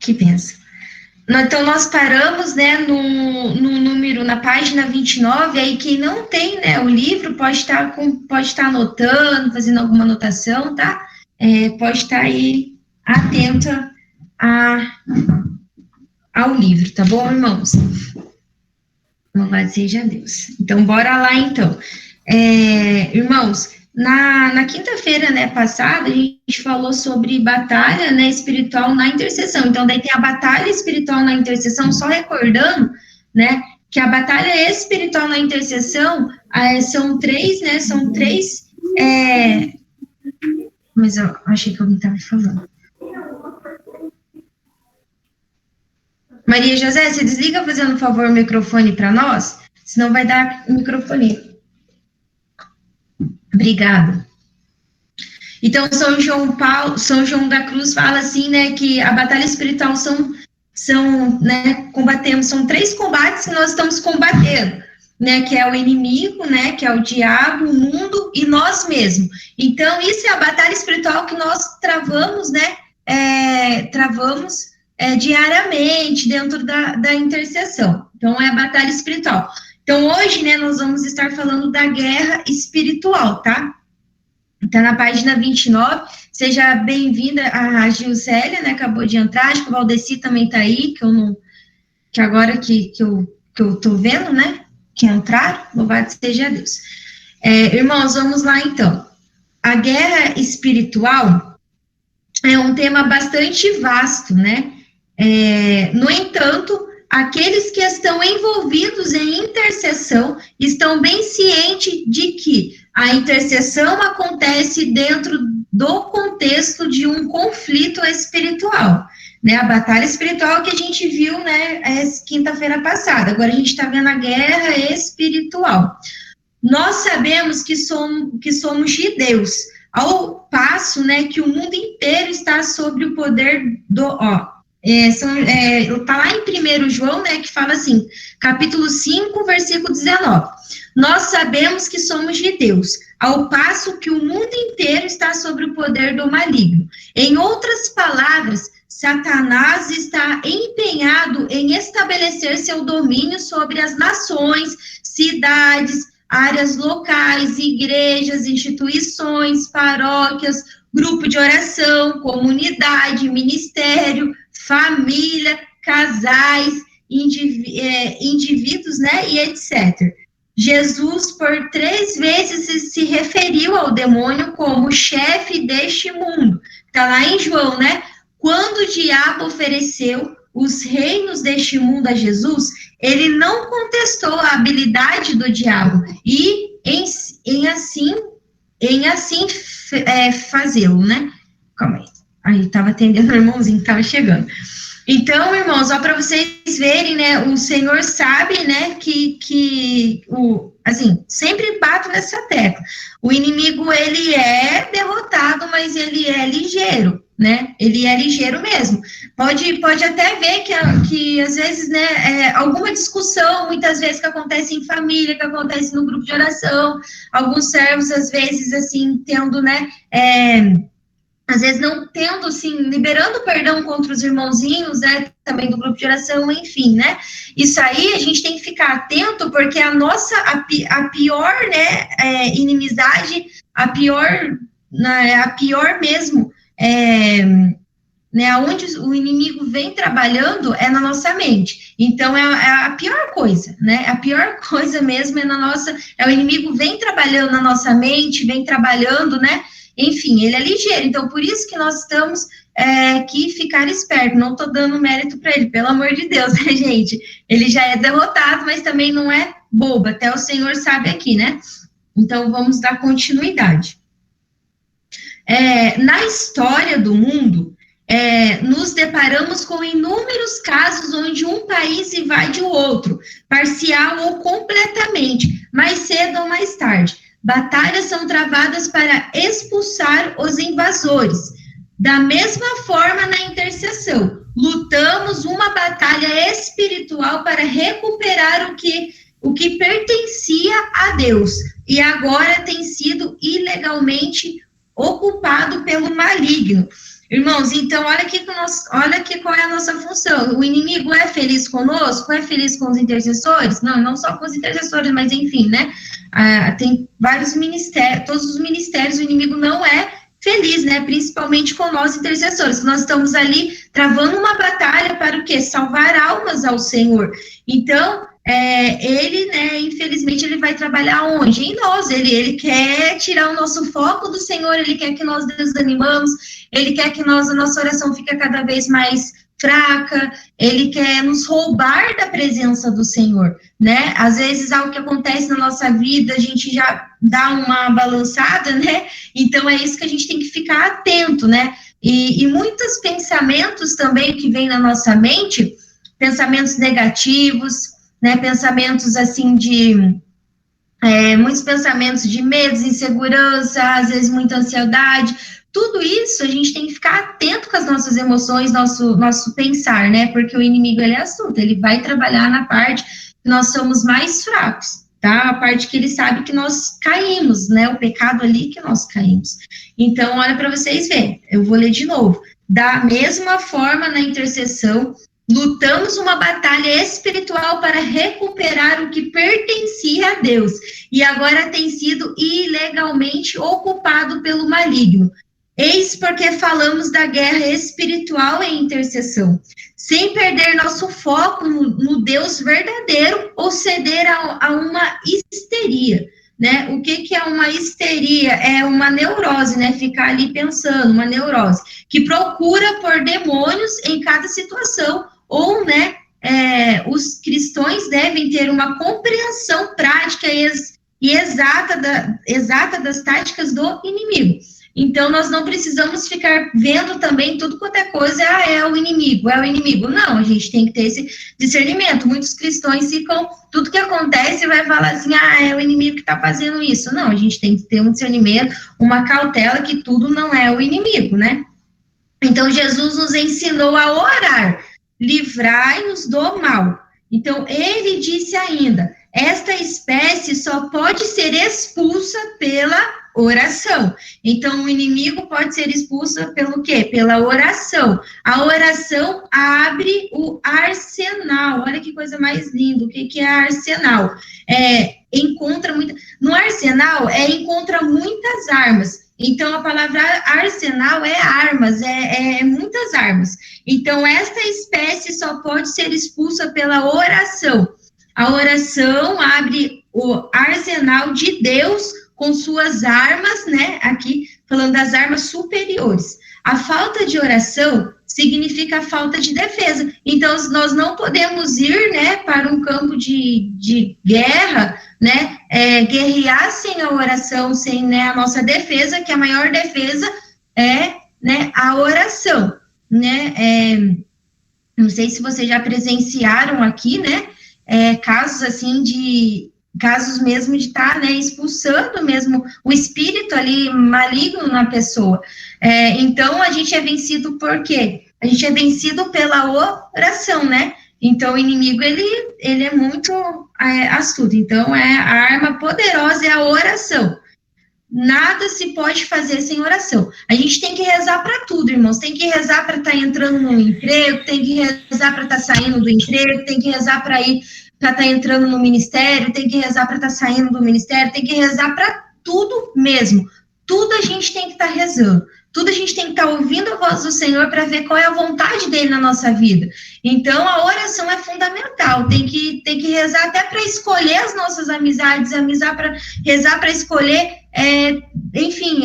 Que benção. Então, nós paramos, né, no número, na página 29, aí quem não tem, né, o livro pode estar anotando, fazendo alguma anotação, tá? Pode estar aí atenta ao livro, tá bom, irmãos? Louvado seja Deus. Então, bora lá, então. Irmãos, na quinta-feira, né, passada, a gente falou sobre batalha, né, espiritual na intercessão. Então, daí tem a batalha espiritual na intercessão, só recordando, né, que a batalha espiritual na intercessão são três, né, mas eu achei que alguém estava falando. Maria José, você desliga, fazendo um favor, o microfone para nós, senão vai dar o microfone. Obrigada. Então, São João da Cruz fala assim, né, que a batalha espiritual né, são 3 combates que nós estamos combatendo, né, que é o inimigo, né, que é o diabo, o mundo e nós mesmos. Então, isso é a batalha espiritual que nós travamos, né, diariamente dentro da intercessão. Então, é a batalha espiritual. Então, hoje, né, nós vamos estar falando da guerra espiritual, tá? Está na página 29, seja bem-vinda a Gilcélia, né, acabou de entrar, acho que o Valdeci também está aí, que agora que eu estou vendo, né, que entraram, louvado seja Deus. Irmãos, vamos lá então. A guerra espiritual é um tema bastante vasto, né, no entanto, aqueles que estão envolvidos em intercessão estão bem cientes de que a intercessão acontece dentro do contexto de um conflito espiritual, né? A batalha espiritual que a gente viu, né, quinta-feira passada. Agora a gente está vendo a guerra espiritual. Nós sabemos que somos de Deus, ao passo, né, que o mundo inteiro está sob o poder está lá em 1 João, né, que fala assim, capítulo 5, versículo 19. Nós sabemos que somos de Deus, ao passo que o mundo inteiro está sob o poder do maligno. Em outras palavras, Satanás está empenhado em estabelecer seu domínio sobre as nações, cidades, áreas locais, igrejas, instituições, paróquias, grupo de oração, comunidade, ministério, família, casais, indivíduos, né, e etc. Jesus, por 3 vezes, se referiu ao demônio como chefe deste mundo. Está lá em João, né? Quando o diabo ofereceu os reinos deste mundo a Jesus, ele não contestou a habilidade do diabo e em assim fazê-lo, né? Calma aí. Aí estava atendendo o irmãozinho que estava chegando. Então, irmãos, só para vocês verem, né, o Senhor sabe, né, assim, sempre bato nessa tecla. O inimigo, ele é derrotado, mas ele é ligeiro, né? Ele é ligeiro mesmo. Pode até ver que às vezes, né, alguma discussão, muitas vezes, que acontece em família, que acontece no grupo de oração, alguns servos, às vezes, assim, tendo, né, às vezes não tendo, assim, liberando perdão contra os irmãozinhos, né, também do grupo de oração, enfim, né, isso aí a gente tem que ficar atento, porque a pior, né, inimizade, a pior mesmo, né, onde o inimigo vem trabalhando é na nossa mente, então é a pior coisa, né, a pior coisa mesmo é o inimigo vem trabalhando na nossa mente, vem trabalhando, né, enfim, ele é ligeiro, então por isso que nós estamos que ficar esperto, não estou dando mérito para ele, pelo amor de Deus, né, gente, ele já é derrotado, mas também não é bobo, até o Senhor sabe aqui, né, então vamos dar continuidade. Na história do mundo, nos deparamos com inúmeros casos onde um país invade o outro, parcial ou completamente, mais cedo ou mais tarde. Batalhas são travadas para expulsar os invasores. Da mesma forma, na intercessão, lutamos uma batalha espiritual para recuperar o que pertencia a Deus e agora tem sido ilegalmente ocupado pelo maligno. Irmãos, então olha aqui qual é a nossa função. O inimigo é feliz conosco? É feliz com os intercessores? Não, não só com os intercessores, mas enfim, né? Tem vários ministérios, todos os ministérios, o inimigo não é feliz, né? Principalmente com nós intercessores. Nós estamos ali travando uma batalha para o quê? Salvar almas ao Senhor. Então, ele, né, infelizmente, ele vai trabalhar onde? Em nós. Ele quer tirar o nosso foco do Senhor, ele quer que nós desanimamos, ele quer que a nossa oração fique cada vez mais fraca, ele quer nos roubar da presença do Senhor, né? Às vezes, algo que acontece na nossa vida, a gente já dá uma balançada, né? Então, é isso que a gente tem que ficar atento, né? E muitos pensamentos também que vêm na nossa mente, pensamentos negativos, né, pensamentos assim muitos pensamentos de medos, insegurança, às vezes muita ansiedade, tudo isso a gente tem que ficar atento com as nossas emoções, nosso pensar, né, porque o inimigo, ele é astuto, ele vai trabalhar na parte que nós somos mais fracos, tá, a parte que ele sabe que nós caímos, né, o pecado ali que nós caímos. Então, olha para vocês verem, eu vou ler de novo, da mesma forma na intercessão, lutamos uma batalha espiritual para recuperar o que pertencia a Deus e agora tem sido ilegalmente ocupado pelo maligno. Eis porque falamos da guerra espiritual em intercessão, sem perder nosso foco no Deus verdadeiro ou ceder a uma histeria. Né? O que é uma histeria? É uma neurose, né? Ficar ali pensando, uma neurose, que procura por demônios em cada situação, ou, né, os cristãos devem ter uma compreensão prática e exata das táticas do inimigo. Então, nós não precisamos ficar vendo também tudo quanto é coisa, é o inimigo. Não, a gente tem que ter esse discernimento. Muitos cristãos ficam, tudo que acontece vai falar assim, é o inimigo que está fazendo isso. Não, a gente tem que ter um discernimento, uma cautela que tudo não é o inimigo, né? Então, Jesus nos ensinou a orar, livrai-nos do mal. Então, ele disse ainda, esta espécie só pode ser expulsa pela oração. Então, o inimigo pode ser expulso pelo quê? Pela oração. A oração abre o arsenal. Olha que coisa mais linda. O que é arsenal? No arsenal, encontra muitas armas. Então, a palavra arsenal é armas, muitas armas. Então, esta espécie só pode ser expulsa pela oração. A oração abre o arsenal de Deus com suas armas, né? Aqui, falando das armas superiores. A falta de oração significa a falta de defesa. Então, nós não podemos ir, né, para um campo de guerra, né, guerrear sem a oração, sem, né, a nossa defesa, que a maior defesa é, né, a oração, né, não sei se vocês já presenciaram aqui, né, casos assim casos mesmo de estar, né, expulsando mesmo o espírito ali maligno na pessoa. Então, a gente é vencido por quê? A gente é vencido pela oração, né? Então, o inimigo, ele é muito astuto. Então, a arma poderosa é a oração. Nada se pode fazer sem oração. A gente tem que rezar para tudo, irmãos. Tem que rezar para estar entrando no emprego, tem que rezar para estar saindo do emprego, tem que rezar para estar entrando no ministério, tem que rezar para estar saindo do ministério, tem que rezar para tudo mesmo. Tudo a gente tem que estar rezando. Tudo a gente tem que estar ouvindo a voz do Senhor para ver qual é a vontade dele na nossa vida. Então, a oração é fundamental. Tem que rezar até para escolher as nossas amizades, rezar para escolher, enfim,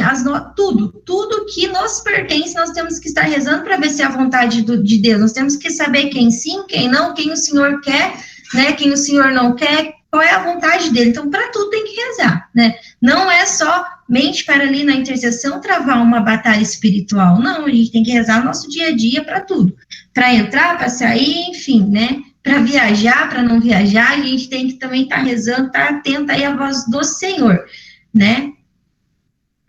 tudo que nos pertence, nós temos que estar rezando para ver se é a vontade de Deus. Nós temos que saber quem sim, quem não, quem o Senhor quer, né, quem o Senhor não quer, qual é a vontade dele. Então, para tudo tem que rezar, né? Não é só mente para ali na intercessão travar uma batalha espiritual. Não, a gente tem que rezar o nosso dia a dia para tudo. Para entrar, para sair, enfim, né? Para viajar, para não viajar, a gente tem que também estar rezando, estar atento aí à voz do Senhor, né?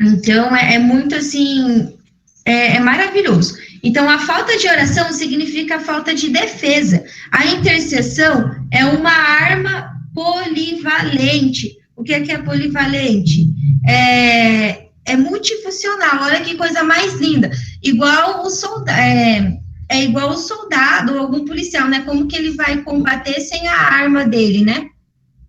Então, é muito assim, é maravilhoso. Então, a falta de oração significa a falta de defesa. A intercessão é uma arma polivalente. O que é polivalente? É multifuncional. Olha que coisa mais linda. Igual o soldado, é igual o soldado ou algum policial, né? Como que ele vai combater sem a arma dele, né?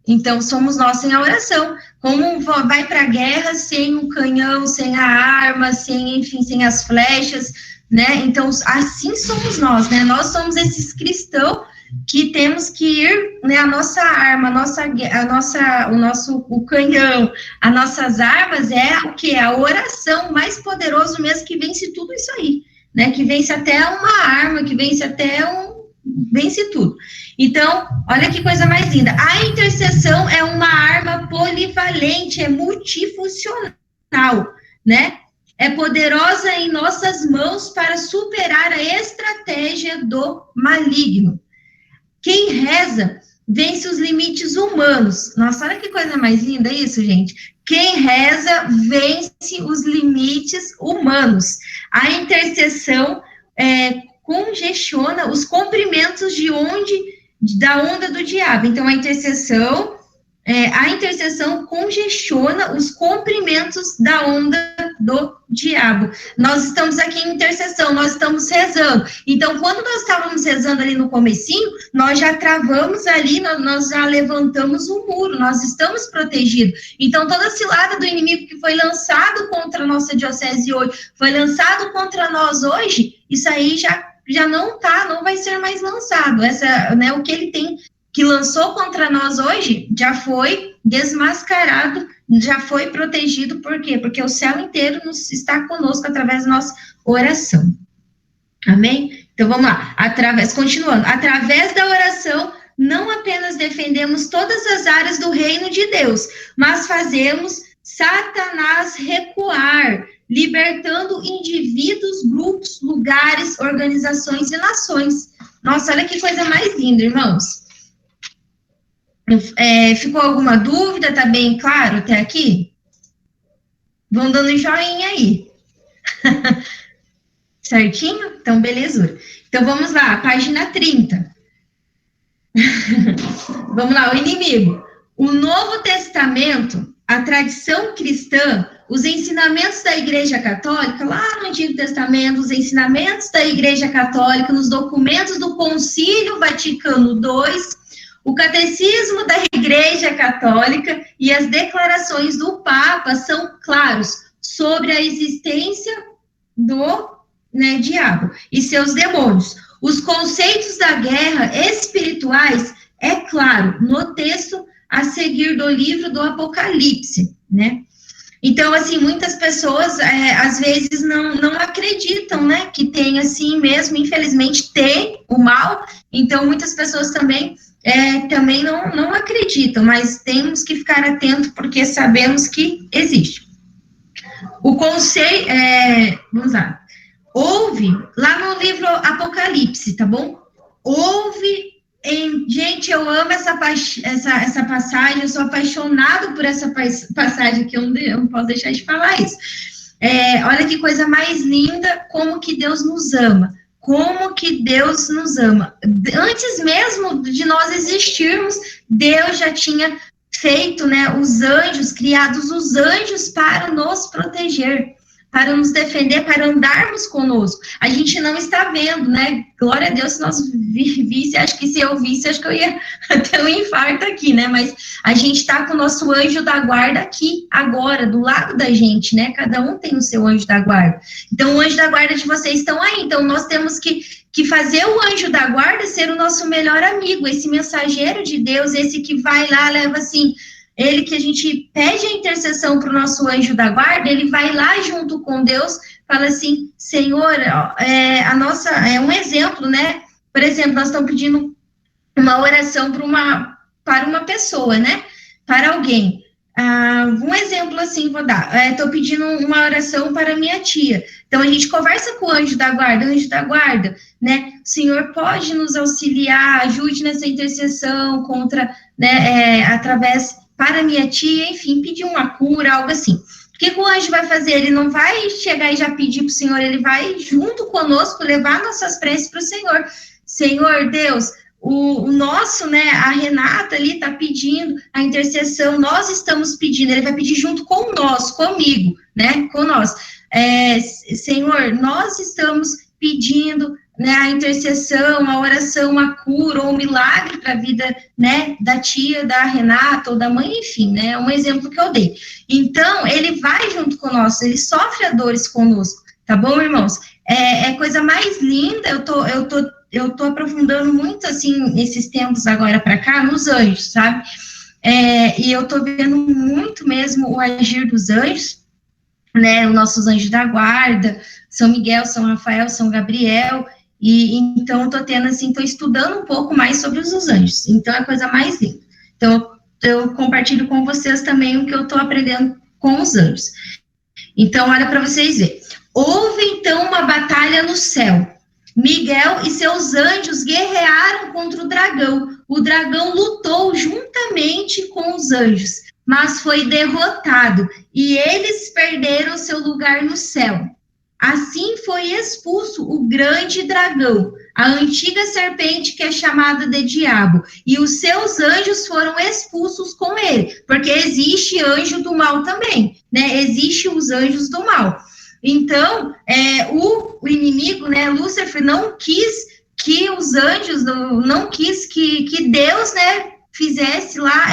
Então, somos nós sem a oração. Como vai para a guerra sem o canhão, sem a arma, sem, enfim, sem as flechas, né? Então, assim somos nós, né? Nós somos esses cristãos que temos que ir, né? A nossa arma, o canhão, as nossas armas é o que? A oração mais poderoso mesmo que vence tudo isso aí, né? Que vence até uma arma, que vence até vence tudo. Então, olha que coisa mais linda. A intercessão é uma arma polivalente, é multifuncional, né? É poderosa em nossas mãos para superar a estratégia do maligno. Quem reza vence os limites humanos. Nossa, olha que coisa mais linda isso, gente. Quem reza vence os limites humanos. A intercessão congestiona os comprimentos da onda do diabo. Então, a intercessão congestiona os comprimentos da onda do diabo. Nós estamos aqui em intercessão, nós estamos rezando. Então, quando nós estávamos rezando ali no comecinho, nós já travamos ali, nós já levantamos o muro, nós estamos protegidos. Então, toda a cilada do inimigo que foi lançado contra a nossa diocese hoje, foi lançado contra nós hoje, isso aí já não vai ser mais lançado. O que ele tem, que lançou contra nós hoje, já foi desmascarado, já foi protegido. Por quê? Porque o céu inteiro está conosco através da nossa oração. Amém? Então, vamos lá. Continuando. Através da oração, não apenas defendemos todas as áreas do reino de Deus, mas fazemos Satanás recuar, libertando indivíduos, grupos, lugares, organizações e nações. Nossa, olha que coisa mais linda, irmãos. Ficou alguma dúvida? Tá bem claro até aqui? Vão dando joinha aí. Certinho? Então, beleza. Então, vamos lá, página 30. Vamos lá, o inimigo. O Novo Testamento, a tradição cristã, os ensinamentos da Igreja Católica, lá no Antigo Testamento, os ensinamentos da Igreja Católica, nos documentos do Concílio Vaticano II, o Catecismo da Igreja Católica e as declarações do Papa são claros sobre a existência do diabo e seus demônios. Os conceitos da guerra espirituais, é claro, no texto a seguir do livro do Apocalipse, né? Então, assim, muitas pessoas, às vezes, não acreditam, né, que tem assim mesmo, infelizmente, tem o mal. Então, muitas pessoas também não acreditam, mas temos que ficar atentos, porque sabemos que existe. O conceito, vamos lá, houve, lá no livro Apocalipse, tá bom? Gente, eu amo essa passagem, eu sou apaixonado por essa passagem aqui, eu não posso deixar de falar isso. Olha que coisa mais linda, como que Deus nos ama. Como que Deus nos ama. Antes mesmo de nós existirmos, Deus já tinha feito, né, os anjos, criados os anjos para nos proteger, para nos defender, para andarmos conosco. A gente não está vendo, né? Glória a Deus, se nós visse, acho que se eu visse, acho que eu ia ter um infarto aqui, né? Mas a gente está com o nosso anjo da guarda aqui, agora, do lado da gente, né? Cada um tem o seu anjo da guarda. Então, o anjo da guarda de vocês estão aí. Então, nós temos que fazer o anjo da guarda ser o nosso melhor amigo, esse mensageiro de Deus, esse que vai lá, leva assim, ele que a gente pede a intercessão para o nosso anjo da guarda, ele vai lá junto com Deus, fala assim, Senhor, um exemplo, né? Por exemplo, nós estamos pedindo uma oração para uma pessoa, né? Para alguém. Um exemplo assim, vou dar. Estou pedindo uma oração para minha tia. Então, a gente conversa com o anjo da guarda, né? O Senhor pode nos auxiliar, ajude nessa intercessão contra, né, para minha tia, enfim, pedir uma cura, algo assim. O que o anjo vai fazer? Ele não vai chegar e já pedir para o Senhor, ele vai, junto conosco, levar nossas preces para o Senhor. Senhor, Deus, o nosso, né, a Renata ali está pedindo a intercessão, nós estamos pedindo, ele vai pedir junto com nós, comigo, né, com nós. Senhor, nós estamos pedindo, né, a intercessão, a oração, a cura ou um milagre para a vida, né, da tia, da Renata ou da mãe, enfim, né, um exemplo que eu dei. Então, ele vai junto conosco, ele sofre as dores conosco, tá bom, irmãos? É coisa mais linda, eu tô aprofundando muito, assim, esses tempos agora para cá, nos anjos, sabe? E eu tô vendo muito mesmo o agir dos anjos, né, os nossos anjos da guarda, São Miguel, São Rafael, São Gabriel, e então eu tô tendo, assim, tô estudando um pouco mais sobre os anjos, então é a coisa mais linda. Então, eu compartilho com vocês também o que eu tô aprendendo com os anjos. Então, olha para vocês verem. Houve, então, uma batalha no céu. Miguel e seus anjos guerrearam contra o dragão. O dragão lutou juntamente com os anjos, mas foi derrotado, e eles perderam seu lugar no céu. Assim foi expulso o grande dragão, a antiga serpente que é chamada de diabo, e os seus anjos foram expulsos com ele, porque existe anjo do mal também, né? Existe os anjos do mal. Então, o inimigo, né, Lúcifer, não quis que os anjos, não quis que Deus, né, fizesse lá,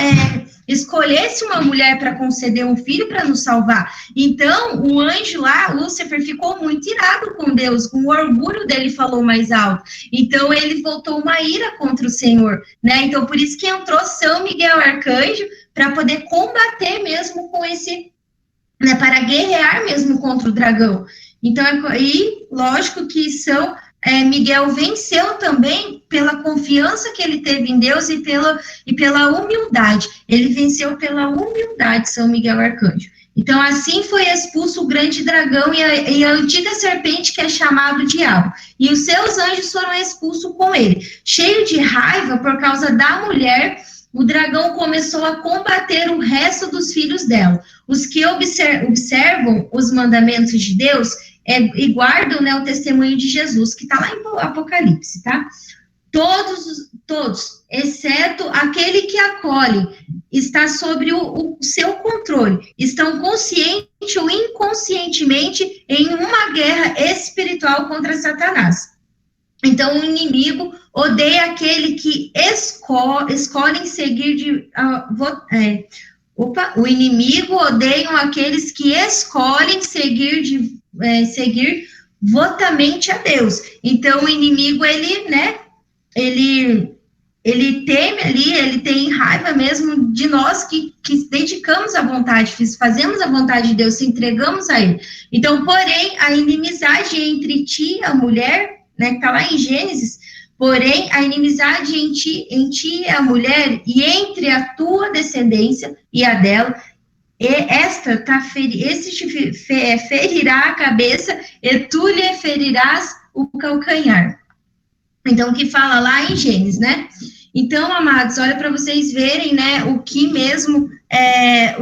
escolhesse uma mulher para conceder um filho para nos salvar. Então, o anjo lá, Lúcifer, ficou muito irado com Deus, com o orgulho dele falou mais alto. Então, ele voltou uma ira contra o Senhor, né? Então, por isso que entrou São Miguel Arcanjo, para poder combater mesmo com esse, né, para guerrear mesmo contra o dragão. Então, e lógico que Miguel venceu também pela confiança que ele teve em Deus e pela humildade. Ele venceu pela humildade, São Miguel Arcanjo. Então, assim foi expulso o grande dragão e a antiga serpente, que é chamado diabo. E os seus anjos foram expulsos com ele. Cheio de raiva por causa da mulher, o dragão começou a combater o resto dos filhos dela. Os que observam os mandamentos de Deus e guardam, né, o testemunho de Jesus, que está lá em Apocalipse, tá? Todos, exceto aquele que acolhe, está sobre o seu controle, estão consciente ou inconscientemente em uma guerra espiritual contra Satanás. Então, o inimigo odeia aquele que escolhem seguir o inimigo odeia aqueles que escolhem seguir votamente a Deus. Então, o inimigo, ele, né, ele teme ali, ele tem raiva mesmo de nós que dedicamos a vontade, fazemos a vontade de Deus, se entregamos a ele. Então, porém, a inimizade entre ti e a mulher, né, que está lá em Gênesis, porém, a inimizade em ti e a mulher, e entre a tua descendência e a dela, este te ferirá a cabeça, e tu lhe ferirás o calcanhar. Então, que fala lá em Gênesis, né? Então, amados, olha para vocês verem, né, o que mesmo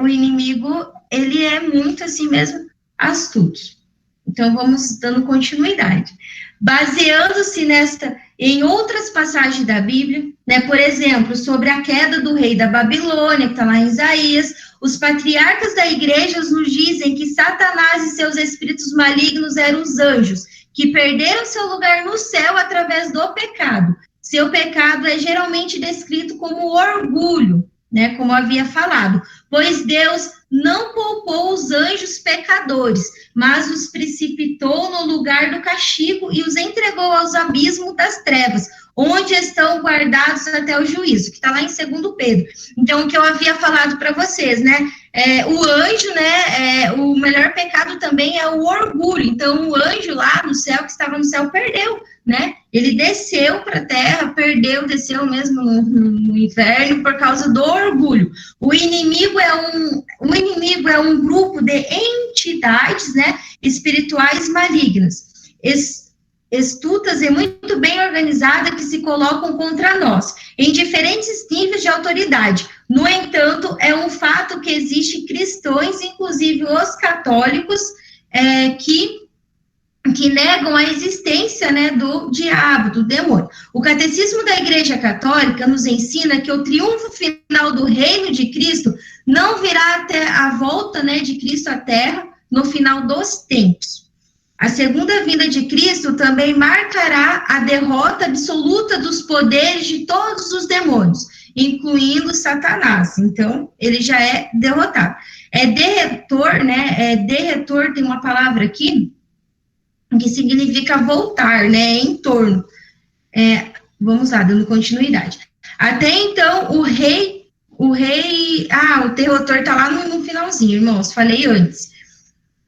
o inimigo, ele é muito assim mesmo astuto. Então, vamos dando continuidade. Baseando-se em outras passagens da Bíblia, né, por exemplo, sobre a queda do rei da Babilônia, que está lá em Isaías, os patriarcas da igreja nos dizem que Satanás e seus espíritos malignos eram os anjos, que perderam seu lugar no céu através do pecado. Seu pecado é geralmente descrito como orgulho, né, como havia falado, pois Deus não poupou os anjos pecadores, mas os precipitou no lugar do castigo e os entregou aos abismos das trevas, onde estão guardados até o juízo, que está lá em 2 Pedro. Então, o que eu havia falado para vocês, né, o anjo, né, o melhor pecado também é o orgulho. Então, o anjo lá no céu, que estava no céu, perdeu, né, ele desceu para a terra, desceu mesmo no inferno por causa do orgulho. O inimigo é um grupo de entidades, né, espirituais malignas, astutas e muito bem organizadas, que se colocam contra nós, em diferentes níveis de autoridade. No entanto, é um fato que existem cristãos, inclusive os católicos, que negam a existência, né, do diabo, do demônio. O Catecismo da Igreja Católica nos ensina que o triunfo final do reino de Cristo não virá até a volta, né, de Cristo à Terra, no final dos tempos. A segunda vinda de Cristo também marcará a derrota absoluta dos poderes de todos os demônios, incluindo Satanás. Então, ele já é derrotado. Derretor, né? Derretor tem uma palavra aqui que significa voltar, né? Em torno. Vamos lá, dando continuidade. Até então, o derrotor tá lá no finalzinho, irmãos, falei antes.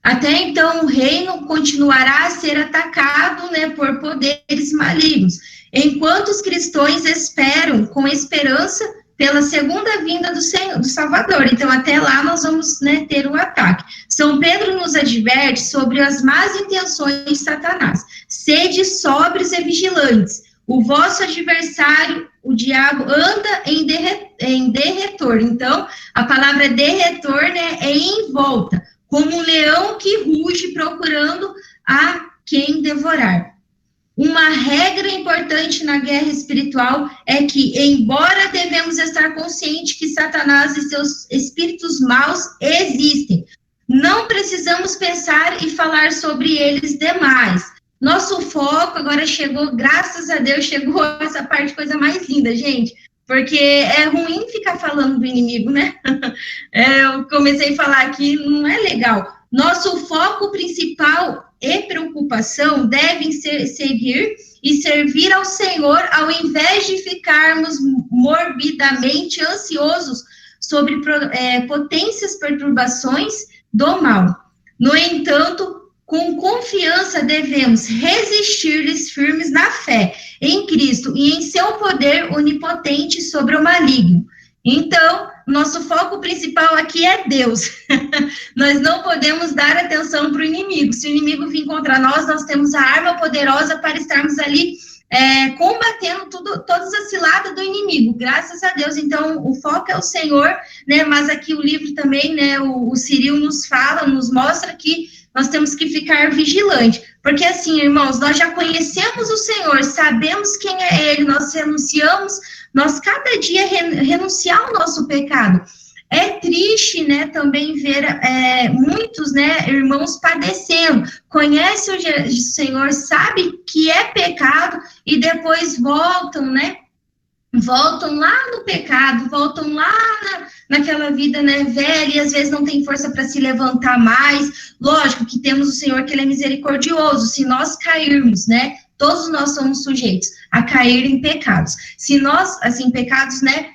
Até então, o reino continuará a ser atacado, né, por poderes malignos, enquanto os cristãos esperam com esperança pela segunda vinda do Salvador. Então, até lá nós vamos, né, ter o ataque. São Pedro nos adverte sobre as más intenções de Satanás. Sede sóbrios e vigilantes. O vosso adversário, o diabo, anda em derretor. Então, a palavra derretor, né, é em volta, como um leão que ruge procurando a quem devorar. Uma regra importante na guerra espiritual é que, embora devemos estar conscientes que Satanás e seus espíritos maus existem, não precisamos pensar e falar sobre eles demais. Nosso foco agora chegou, graças a Deus, chegou essa parte, coisa mais linda, gente, porque é ruim ficar falando do inimigo, né? Eu comecei a falar aqui, não é legal. Nosso foco principal e preocupação devem seguir e servir ao Senhor, ao invés de ficarmos morbidamente ansiosos sobre potências perturbações do mal. No entanto, com confiança devemos resistir-lhes firmes na fé em Cristo e em seu poder onipotente sobre o maligno. Então, nosso foco principal aqui é Deus. Nós não podemos dar atenção para o inimigo. Se o inimigo vir contra nós, nós temos a arma poderosa para estarmos ali combatendo todas as ciladas do inimigo. Graças a Deus. Então, o foco é o Senhor, né? Mas aqui o livro também, né? O Ciril nos fala, nos mostra que nós temos que ficar vigilante, porque assim, irmãos, nós já conhecemos o Senhor, sabemos quem é Ele, nós renunciamos, nós cada dia renunciar ao nosso pecado. É triste, né, também ver muitos, né, irmãos padecendo, conhece o Senhor, sabe que é pecado e depois voltam, né, voltam lá no pecado, voltam lá naquela vida, né, velha, e às vezes não tem força para se levantar mais. Lógico que temos o Senhor, que Ele é misericordioso. Se nós cairmos, né, todos nós somos sujeitos a cair em pecados. Se nós, assim, pecados, né,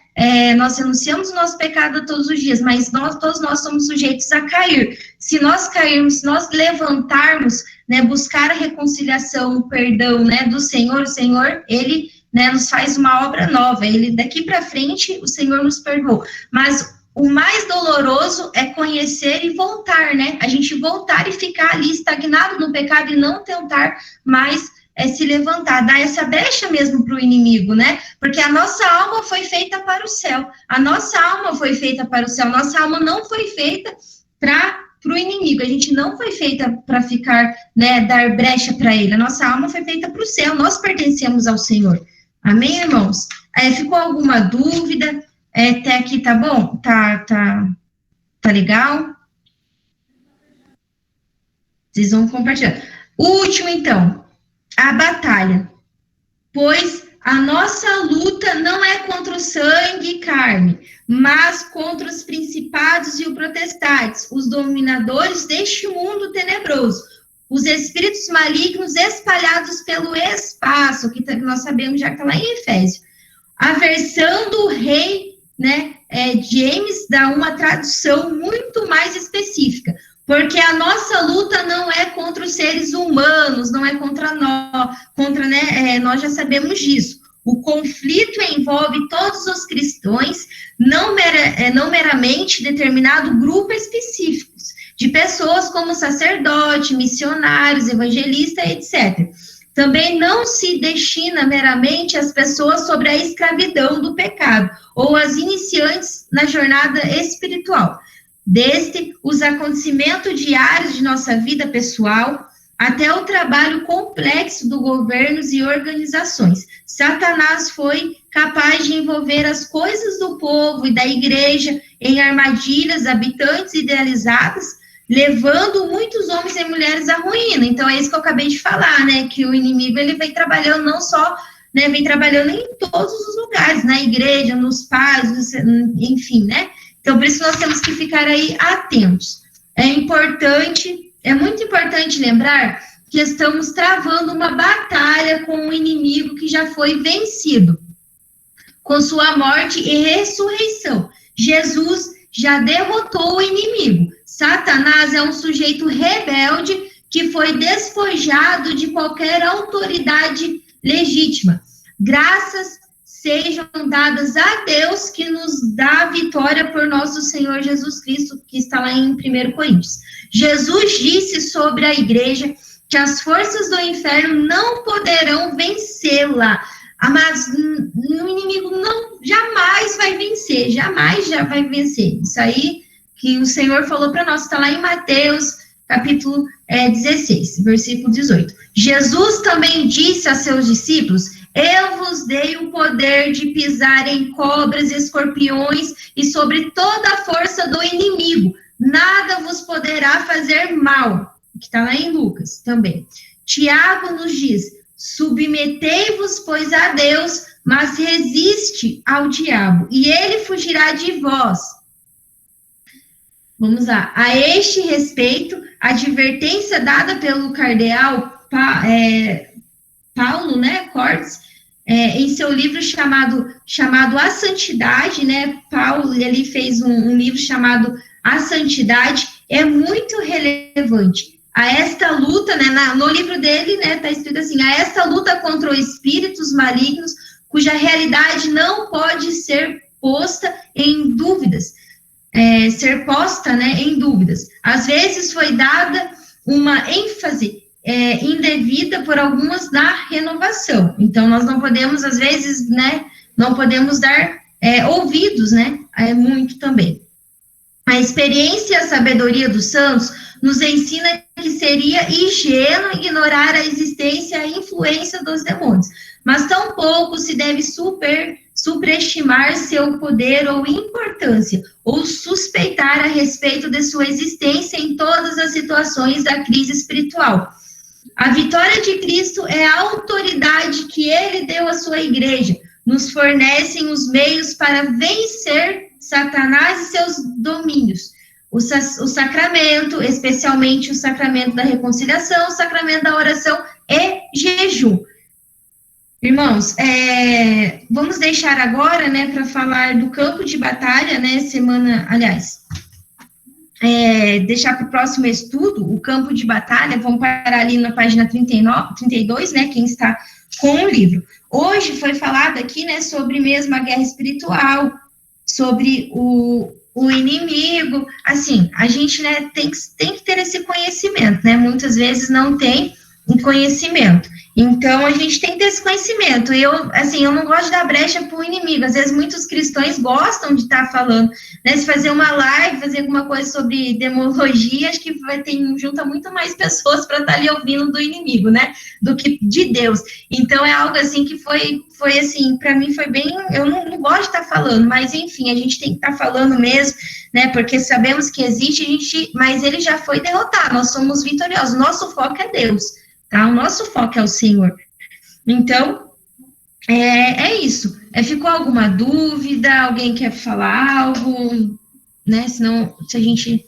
nós renunciamos o nosso pecado todos os dias, mas todos nós somos sujeitos a cair. Se nós cairmos, se nós levantarmos, né, buscar a reconciliação, o perdão, né, do Senhor, o Senhor, Ele, né, nos faz uma obra nova. Ele, daqui para frente, o Senhor nos perdoou. Mas o mais doloroso é conhecer e voltar, né? A gente voltar e ficar ali estagnado no pecado e não tentar mais se levantar, dar essa brecha mesmo para o inimigo, né? Porque a nossa alma foi feita para o céu. A nossa alma foi feita para o céu. Nossa alma não foi feita para o inimigo. A gente não foi feita para ficar, né, dar brecha para ele. A nossa alma foi feita para o céu. Nós pertencemos ao Senhor. Amém, irmãos? Ficou alguma dúvida? Até aqui tá bom? Tá legal? Vocês vão compartilhar. O último, então. A batalha. Pois a nossa luta não é contra o sangue e carne, mas contra os principados e os potestades, os dominadores deste mundo tenebroso, os espíritos malignos espalhados pelo espaço, que nós sabemos já que está lá em Efésios. A versão do rei, né, James, dá uma tradução muito mais específica, porque a nossa luta não é contra os seres humanos, não é contra nós, nós já sabemos disso. O conflito envolve todos os cristãos, não meramente determinado grupo específico, de pessoas como sacerdote, missionários, evangelistas, etc. Também não se destina meramente às pessoas sobre a escravidão do pecado, ou às iniciantes na jornada espiritual. Desde os acontecimentos diários de nossa vida pessoal, até o trabalho complexo do governos e organizações. Satanás foi capaz de envolver as coisas do povo e da igreja em armadilhas habitantes idealizadas, levando muitos homens e mulheres à ruína. Então, é isso que eu acabei de falar, né, que o inimigo, ele vem trabalhando não só, né, vem trabalhando em todos os lugares, na igreja, nos pais, enfim, né, então, por isso nós temos que ficar aí atentos. É muito importante lembrar que estamos travando uma batalha com um inimigo que já foi vencido, com sua morte e ressurreição. Jesus já derrotou o inimigo. Satanás é um sujeito rebelde que foi despojado de qualquer autoridade legítima. Graças sejam dadas a Deus que nos dá a vitória por nosso Senhor Jesus Cristo, que está lá em 1 Coríntios. Jesus disse sobre a igreja que as forças do inferno não poderão vencê-la. Mas o inimigo jamais vai vencer, jamais já vai vencer. Isso aí que o Senhor falou para nós, está lá em Mateus, capítulo 16, versículo 18. Jesus também disse a seus discípulos: eu vos dei o poder de pisar em cobras e escorpiões e sobre toda a força do inimigo. Nada vos poderá fazer mal. Que está lá em Lucas também. Tiago nos diz: submetei-vos, pois, a Deus, mas resiste ao diabo, e ele fugirá de vós. Vamos lá. A este respeito, a advertência dada pelo cardeal Paulo, né, Cortes, em seu livro chamado A Santidade, né, Paulo, ele fez um livro chamado A Santidade, é muito relevante. A esta luta, né, no livro dele, né, está escrito assim: a esta luta contra os espíritos malignos, cuja realidade não pode ser posta em dúvidas, em dúvidas. Às vezes foi dada uma ênfase indevida por algumas na renovação. Então, nós não podemos, às vezes, né, não podemos dar ouvidos, né, muito também. A experiência e a sabedoria dos santos nos ensina que seria ingênuo ignorar a existência e a influência dos demônios, mas tampouco se deve superestimar seu poder ou importância, ou suspeitar a respeito de sua existência em todas as situações da crise espiritual. A vitória de Cristo é a autoridade que ele deu à sua igreja, nos fornecem os meios para vencer Satanás e seus domínios. O sacramento, especialmente o sacramento da reconciliação, o sacramento da oração e jejum. Irmãos, vamos deixar agora, né, para falar do campo de batalha, né, deixar para o próximo estudo, o campo de batalha, vamos parar ali na página 32, né, quem está com o livro. Hoje foi falado aqui, né, sobre mesmo a guerra espiritual, sobre o inimigo, assim, a gente, né, tem que ter esse conhecimento, né, muitas vezes não tem um conhecimento, então a gente tem que ter esse conhecimento. Eu não gosto de dar brecha para o inimigo. Às vezes muitos cristãos gostam de estar falando, né, se fazer uma live, fazer alguma coisa sobre demologia, acho que junta muito mais pessoas para estar ali ouvindo do inimigo, né, do que de Deus. Então é algo assim que foi assim, para mim foi bem, eu não gosto de estar falando, mas enfim, a gente tem que estar falando mesmo, né, porque sabemos que existe, mas ele já foi derrotado, nós somos vitoriosos, nosso foco é Deus, tá? O nosso foco é o Senhor. Então, é isso. Ficou alguma dúvida? Alguém quer falar algo? Né? Senão, se a gente